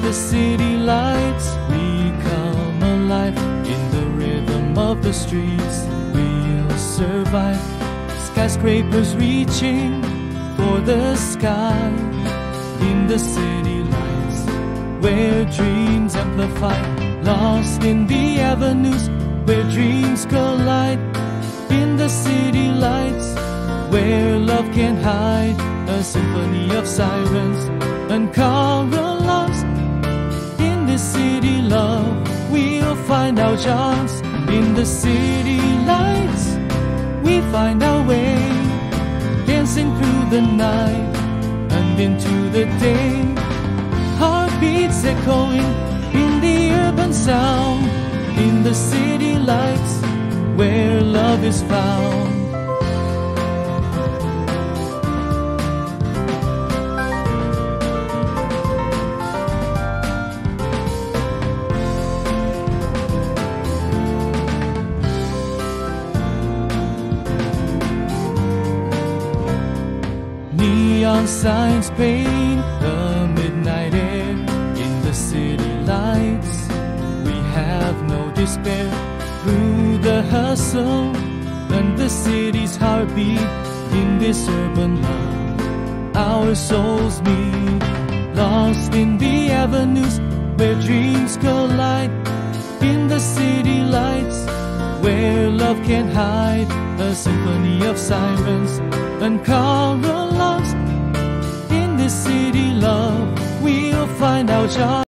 the city lights, we come alive. In the rhythm of the streets, we'll survive. Skyscrapers reaching for the sky. In the city lights, where dreams amplify. Lost in the avenues, where dreams collide. In the city lights, where love can hide. A symphony of sirens, uncovered lost. In the city love, we'll find our chance. In the city lights, we find our way, dancing through the night and into the day. Heartbeats echoing in the urban sound. In the city lights, where love is found. Neon signs paint the midnight air. In the city lights, we have no despair. Through the hustle and the city's heartbeat, in this urban love, our souls meet. Lost in the avenues, where dreams collide. In the city lights, where love can hide. A symphony of sirens, uncovered lost. In this city love, we'll find our charm.